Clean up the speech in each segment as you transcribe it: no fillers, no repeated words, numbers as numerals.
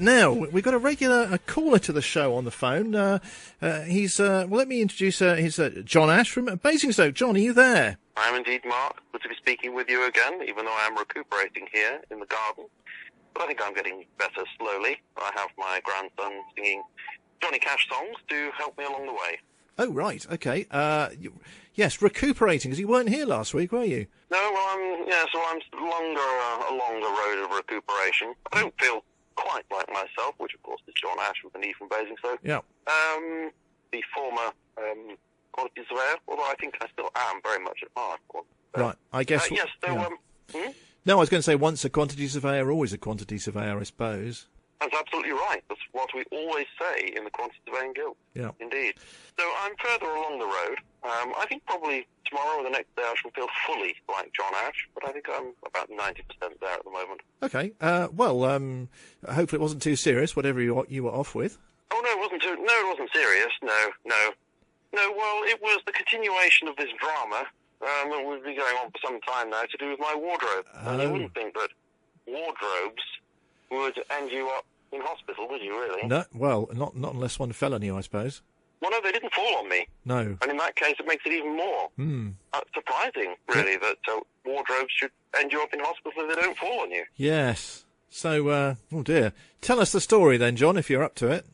Now, we've got a caller to the show on the phone. Let me introduce, he's John Ashe from Basingstoke. John, are you there? I am indeed, Mark. Good to be speaking with you again, even though I am recuperating here in the garden. But I think I'm getting better slowly. I have my grandson singing Johnny Cash songs to help me along the way. Oh, right, okay. Yes, recuperating, because you weren't here last week, were you? No, well, I'm a longer road of recuperation. I don't feel quite like myself, which of course is John Ashe with the knee from Basingstoke. Yeah. The former quantity surveyor, although I think I still am very much at heart. Right, I guess... yes, so... Yeah. No, I was going to say once a quantity surveyor, always a quantity surveyor, I suppose. That's absolutely right. That's what we always say in the Quantity Surveying Guild. Yeah. Indeed. So I'm further along the road. I think probably tomorrow or the next day I shall feel fully like John Ashe, but I think I'm about 90% there at the moment. Okay. Hopefully it wasn't too serious, whatever you were off with. Oh, no, it wasn't serious. No. Well, it was the continuation of this drama that would be going on for some time now to do with my wardrobe. And you wouldn't think that wardrobes would end you up in hospital, would you, really? No, well, not unless one fell on you, I suppose. Well, no, they didn't fall on me. No. And in that case, it makes it even more surprising, really, that wardrobes should end you up in hospital if they don't fall on you. Yes. So, oh dear. Tell us the story then, John, if you're up to it.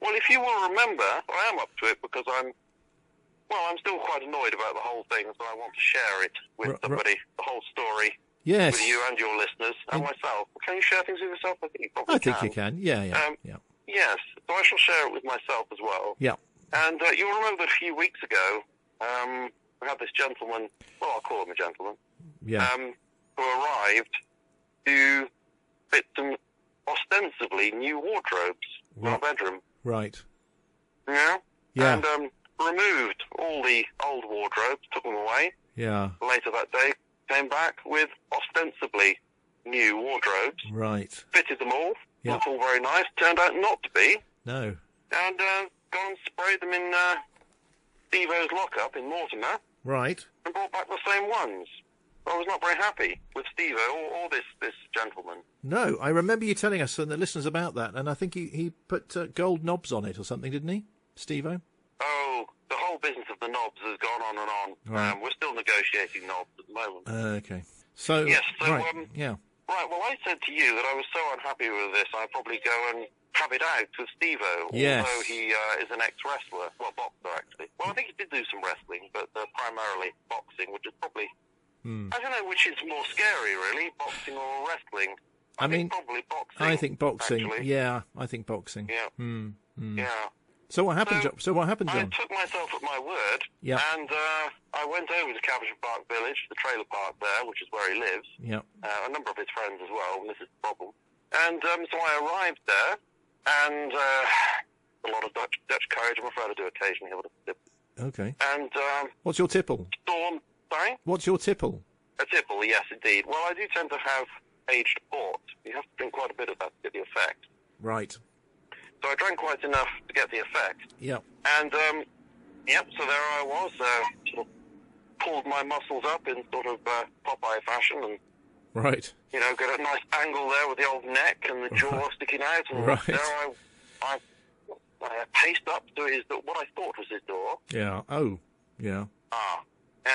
Well, if you will remember, I am up to it because I'm still quite annoyed about the whole thing, so I want to share it with somebody, the whole story. Yes. With you and your listeners and myself. Can you share things with yourself? I think you probably can. I think you can. Yeah. Yes. So I shall share it with myself as well. Yeah. And you'll remember that a few weeks ago, we had this gentleman, well, I'll call him a gentleman, who arrived to fit some ostensibly new wardrobes in our bedroom. Right. Yeah? Yeah. And removed all the old wardrobes, took them away. Yeah. Later that day, came back with ostensibly new wardrobes. Right. Fitted them all. Yeah. Looked all very nice. Turned out not to be. No. And gone and sprayed them in Stevo's lockup in Mortimer. Right. And brought back the same ones. I was not very happy with Stevo or this gentleman. No, I remember you telling us and the listeners about that, and I think he put gold knobs on it or something, didn't he, Stevo? Oh, the whole business of the knobs has gone on and on. Right. We're still negotiating knobs at the moment. Okay. So, yes, so, right, yeah. Right, well, I said to you that I was so unhappy with this, I'd probably go and have it out with Stevo, yes. Although he is an ex-wrestler. Well, boxer, actually. Well, I think he did do some wrestling, but primarily boxing, which is probably... I don't know which is more scary, really, boxing or wrestling. I mean, probably boxing. I think boxing. Actually. Yeah, I think boxing. Yeah. Yeah. So what happened, John? I took myself at my word, and I went over to Caversham Park Village, the trailer park there, which is where he lives. Yeah. A number of his friends as well, and this is the problem. And so I arrived there, and a lot of Dutch courage. I'm afraid I do occasionally have a tip. Okay. And what's your tipple? Sorry? What's your tipple? A tipple, yes, indeed. Well, I do tend to have aged port. You have to drink quite a bit of that to get the effect. Right. So I drank quite enough to get the effect. Yeah. And, so there I was, sort of pulled my muscles up in sort of Popeye fashion and, right. You know, got a nice angle there with the old neck and the jaw sticking out. And there I paced up to what I thought was his door. Yeah. Oh, yeah.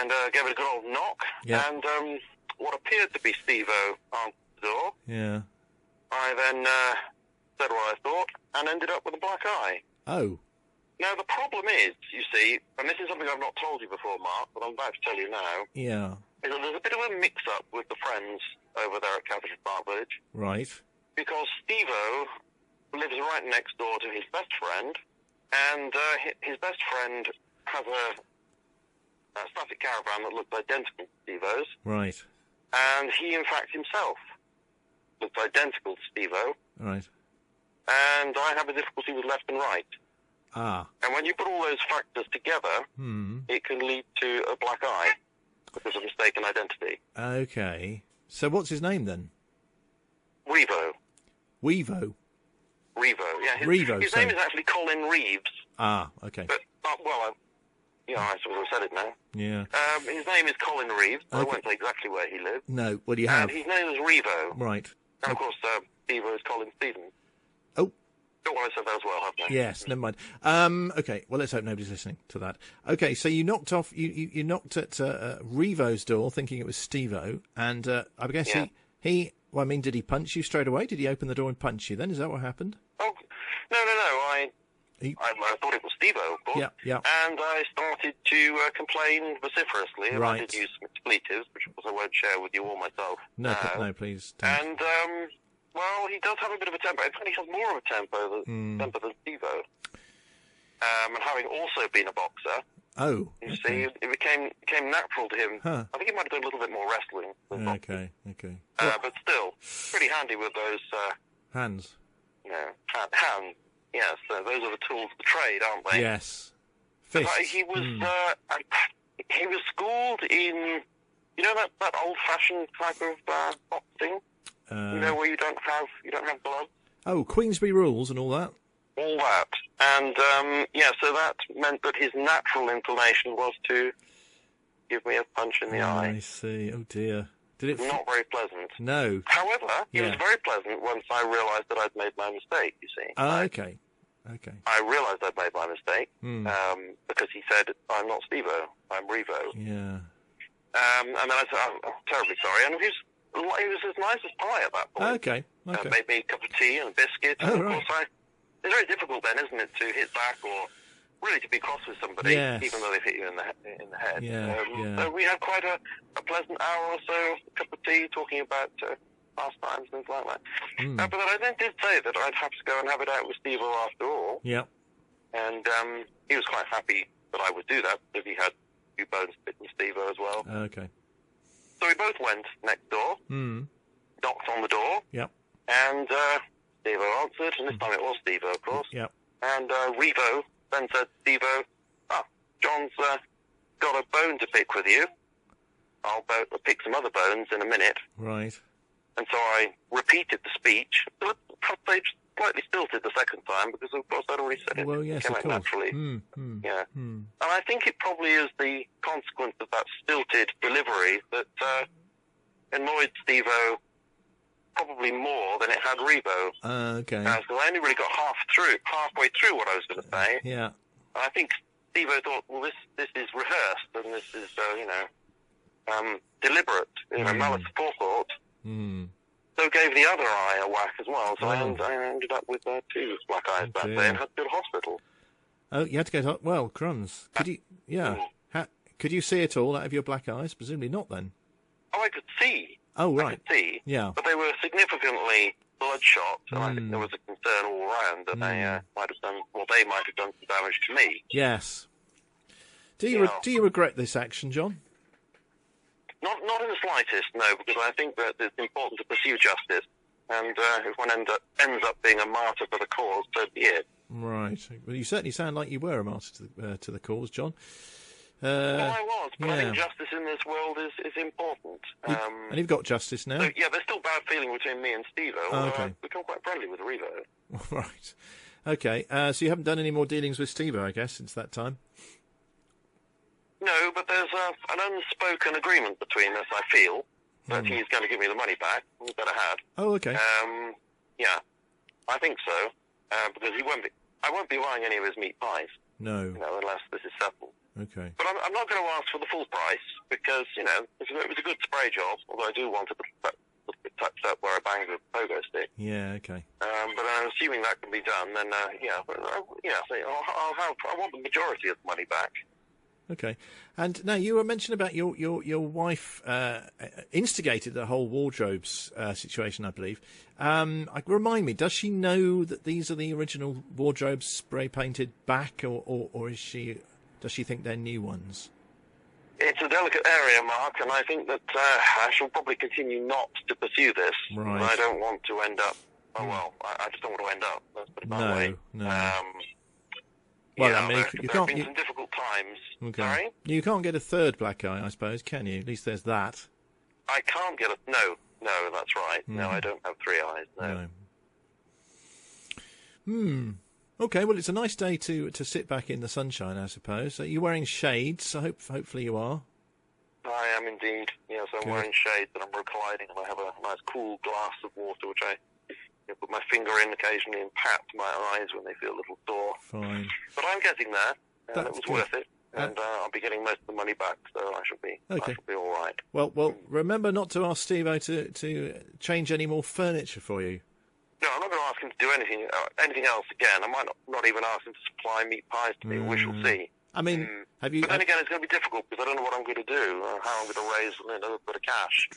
And gave it a good old knock. Yeah. And what appeared to be Stevo answered the door. Yeah. I then said what I thought and ended up with a black eye. Oh. Now, the problem is, you see, and this is something I've not told you before, Mark, but I'm about to tell you now. Yeah. Is that there's a bit of a mix-up with the friends over there at Caversham Park Village. Right. Because Stevo lives right next door to his best friend, and his best friend has a static caravan that looks identical to Stevo's. Right. And he, in fact, himself looks identical to Stevo. Right. And I have a difficulty with left and right. And when you put all those factors together, it can lead to a black eye because of mistaken identity. Okay. So what's his name then? Revo. Weevo? Revo, yeah. His name is actually Colin Reeves. Okay. But, I sort of said it now. Yeah. His name is Colin Reeves. Okay. I won't say exactly where he lives. No, well, you have. And his name is Revo. Right. And, of course, Stevo is Colin Stevens. Oh. Don't want to say that as well, haven't I? Yes, never mind. Okay, well, let's hope nobody's listening to that. Okay, so you knocked off. You knocked at Revo's door, thinking it was Stevo, and I guess he. Well, I mean, did he punch you straight away? Did he open the door and punch you? Then is that what happened? Oh, no. I thought it was Stevo, of course. Yeah. And I started to complain vociferously. And I did use some expletives, which of course I won't share with you or myself. No, please don't. And well, he does have a bit of a temper. In fact, he has more of a temper than Stevo. And having also been a boxer, you see, it became natural to him. Huh. I think he might have done a little bit more wrestling than boxing. Okay. But still, pretty handy with those hands. Hands. Yes, those are the tools of the trade, aren't they? Yes. Fists. He was schooled in, that old-fashioned type of boxing. Where you don't have blood. Oh, Queensberry rules and all that. All that, and so that meant that his natural inclination was to give me a punch in the eye. I see. Oh dear. Did it? Not very pleasant. No. However, it was very pleasant once I realised that I'd made my mistake. You see. Okay. I realised I'd made my mistake because he said, "I'm not Stevo. I'm Revo." Yeah. And then I said, "I'm terribly sorry," and he was as nice as pie at that point. Okay. Made me a cup of tea and a biscuit. Oh, and right. Of course, it's very difficult then, isn't it, to hit back or really to be cross with somebody, even though they've hit you in the head. So we had quite a pleasant hour or so, a cup of tea, talking about pastimes, things like that. But then I then did say that I'd have to go and have it out with Stevo after all. Yeah. And he was quite happy that I would do that, because he had a few bones to pick with Stevo as well. Okay. So we both went next door, knocked on the door, and Stevo answered, and this time it was Stevo, of course. Yep. And Revo then said, Stevo, John's got a bone to pick with you. I'll pick some other bones in a minute. Right. And so I repeated the speech. They slightly stilted the second time because, of course, I'd already said it. Well, yes, it came of out course. naturally. Yeah. And I think it probably is the consequence of that stilted delivery that annoyed Stevo probably more than it had Revo. Okay. Because I only really got halfway through what I was going to say. Yeah. And I think Stevo thought, well, this is rehearsed and this is, deliberate, malice aforethought. So gave the other eye a whack as well. So I ended up with 2 black eyes that day and had to go to hospital. Oh, you had to go to... Well, crumbs. Could you... Yeah. Could you see it all out of your black eyes? Presumably not, then. Oh, I could see. Oh, right. I could see. Yeah. But they were significantly bloodshot, and I think there was a concern all around that they might have done... Well, they might have done some damage to me. Yes. Do you regret this action, John? Not in the slightest, no, because I think that it's important to pursue justice, and if one ends up being a martyr for the cause, so be it. Right. Well, you certainly sound like you were a martyr to the cause, John. Well, I was, but I think justice in this world is important. And you've got justice now? So, there's still bad feeling between me and Stevo. Okay. I've become quite friendly with Revo. Right. Okay. So you haven't done any more dealings with Stevo, I guess, since that time? No, but there's an unspoken agreement between us, I feel, that he's going to give me the money back. He better had. Oh, okay. Yeah, I think so, because I won't be buying any of his meat pies. No. Unless this is settled. Okay. But I'm not going to ask for the full price, because, it was a good spray job, although I do want it touched up where I banged with a pogo stick. Yeah, okay. But I'm assuming that can be done, then, I want the majority of the money back. Okay. And now you were mentioning about your wife instigated the whole wardrobes situation, I believe. Remind me, does she know that these are the original wardrobes spray painted back, or does she think they're new ones? It's a delicate area, Mark, and I think that I shall probably continue not to pursue this. Right. I don't want to end up... I just don't want to end up. Let's put it that way. No. Well, I mean, there have been some difficult times. Okay. Sorry? You can't get a third black eye, I suppose, can you? At least there's that. I can't get a... No, that's right. No, I don't have 3 eyes, no. Okay, well, it's a nice day to sit back in the sunshine, I suppose. You're wearing shades, so hopefully you are. I am indeed. Yes, I'm wearing shades and I'm reclining, and I have a nice cool glass of water, which I put my finger in occasionally and pat my eyes when they feel a little sore. Fine. But I'm getting there, and it was good. worth it. And I'll be getting most of the money back, so I shall be all right. Well, remember not to ask Stevo to change any more furniture for you. No, I'm not going to ask him to do anything else again. I might not even ask him to supply meat pies to me. We shall see. I mean, have you? But then again, it's going to be difficult because I don't know what I'm going to do, how I'm going to raise a bit of cash.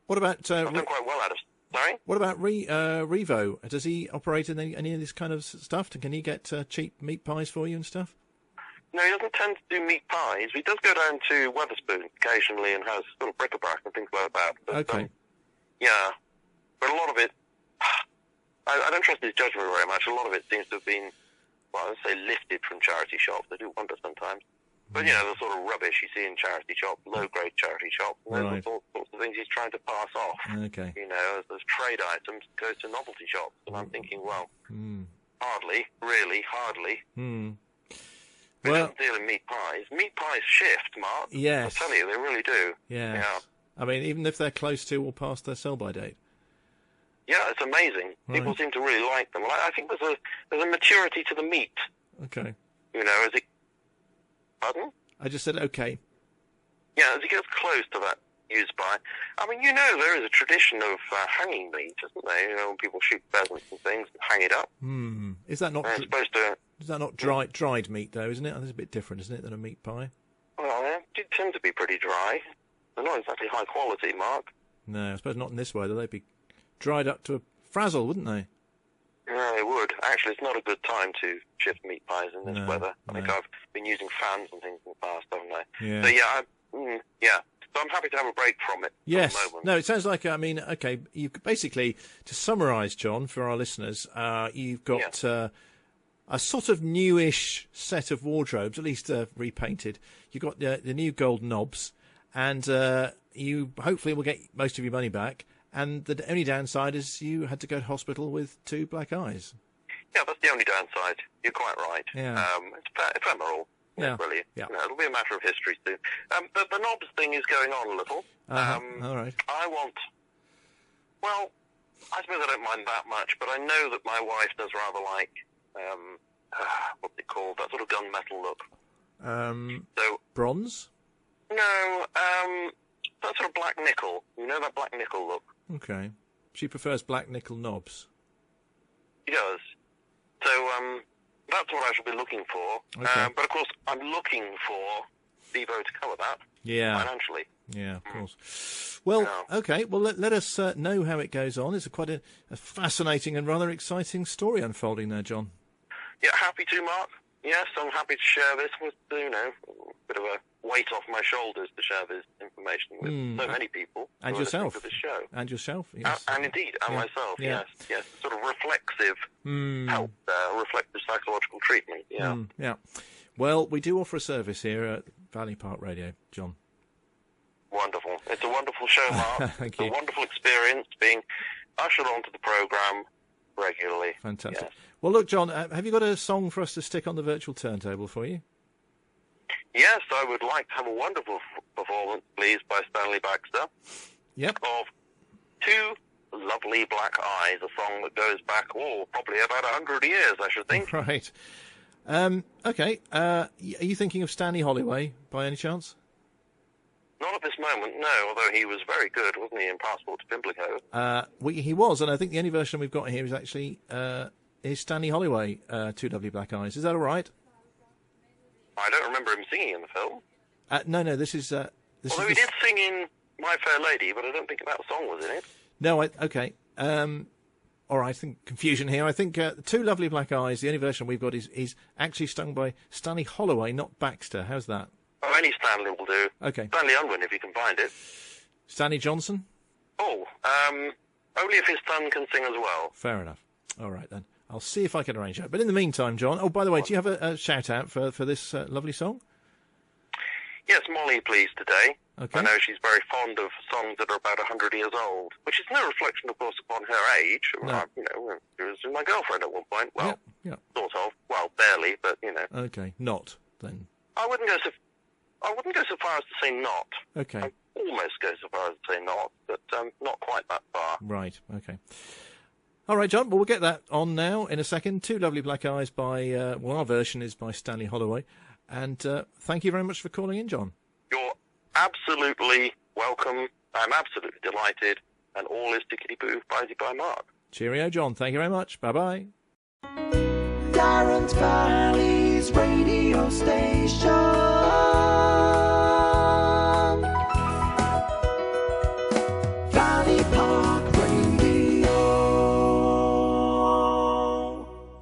What about? I've done quite well out of. Sorry. What about Revo? Does he operate in any of this kind of stuff? Can he get cheap meat pies for you and stuff? No, he doesn't tend to do meat pies. He does go down to Wetherspoon occasionally and has sort of bric-a-brac and things like that. But, okay. Yeah, but a lot of it, I don't trust his judgment very much. A lot of it seems to have been, well, I would say lifted from charity shops. They do wonder sometimes. But, the sort of rubbish you see in charity shops, low-grade charity shops, and those are sorts of things he's trying to pass off. Okay. As trade items, goes to novelty shops. And I'm thinking, well, hardly. They don't deal in meat pies. Meat pies shift, Mark. Yes. I tell you, they really do. Yes. Yeah. I mean, even if they're close to or past their sell-by date. Yeah, it's amazing. Right. People seem to really like them. I think there's a maturity to the meat. Okay. As it... Pardon? I just said okay. Yeah, as it gets close to that used by... I mean, there is a tradition of hanging meat, isn't there? When people shoot pheasants and things, hang it up. Is that not... It's supposed to... Is that not dried meat, though, isn't it? That's a bit different, isn't it, than a meat pie? Well, they do tend to be pretty dry. They're not exactly high quality, Mark. No, I suppose not in this weather. They'd be dried up to a frazzle, wouldn't they? Yeah, they would. Actually, it's not a good time to shift meat pies in this weather. I think I've been using fans and things in the past, haven't I? Yeah. So, So I'm happy to have a break from it. Yes. For the moment. No, it sounds like, okay, you basically, to summarise, John, for our listeners, you've got... a sort of newish set of wardrobes, at least repainted. You've got the new gold knobs, and you hopefully will get most of your money back. And the only downside is you had to go to hospital with 2 black eyes. Yeah, that's the only downside. You're quite right. Yeah. It's ephemeral. Yeah. Really. Yeah. It'll be a matter of history soon. The knobs thing is going on a little. All right. Well, I suppose I don't mind that much, but I know that my wife does rather like... what's it called? That sort of gunmetal look. Bronze? No, that sort of black nickel. That black nickel look? Okay. She prefers black nickel knobs. She does. So, that's what I shall be looking for. Okay. But of course, I'm looking for Stevo to cover that. Yeah. Financially. Yeah, of course. Well, okay. Well, let us know how it goes on. It's quite a fascinating and rather exciting story unfolding there, John. Yeah, happy to, Mark. Yes, I'm happy to share this with, a bit of a weight off my shoulders to share this information with so many people. And yourself. To this show. And yourself, yes. And indeed, myself, yes. Sort of reflexive help, reflective psychological treatment, yeah. Well, we do offer a service here at Valley Park Radio, John. Wonderful. It's a wonderful show, Mark. Thank you. It's a wonderful experience being ushered onto the programme regularly. Fantastic. Yes. Well, look, John, have you got a song for us to stick on the virtual turntable for you? Yes, I would like to have a wonderful performance, please, by Stanley Baxter. Yep. Of 2 Lovely Black Eyes, a song that goes back, probably about 100 years, I should think. Right. Okay. Are you thinking of Stanley Holloway, by any chance? Not at this moment, no, although he was very good, wasn't he, in Passport to Pimlico? He was, and I think the only version we've got here is actually is Stanley Holloway, 2 Lovely Black Eyes. Is that all right? I don't remember him singing in the film. No, this is... although he did sing in My Fair Lady, but I don't think that song was in it. No, okay. All right, I think confusion here. I think 2 Lovely Black Eyes, the only version we've got is actually sung by Stanley Holloway, not Baxter. How's that? Oh, any Stanley will do. Okay. Stanley Unwin, if you can find it. Stanley Johnson? Oh, only if his son can sing as well. Fair enough. All right, then. I'll see if I can arrange that. But in the meantime, John... Oh, by the way, do you have a shout-out for this lovely song? Yes, Molly, please, today. Okay. I know she's very fond of songs that are about 100 years old, which is no reflection, of course, upon her age. No. She was my girlfriend at one point. Well, yeah. Sort of. Well, barely, but, Okay, not, then. I wouldn't go so far as to say not. Okay. I'd almost go so far as to say not, but not quite that far. Right, okay. All right, John. Well, we'll get that on now in a second. Two Lovely Black Eyes by, our version is by Stanley Holloway. And thank you very much for calling in, John. You're absolutely welcome. I'm absolutely delighted. And all is tickety-boo by Mark. Cheerio, John. Thank you very much. Bye-bye. Darren's Valley's radio station.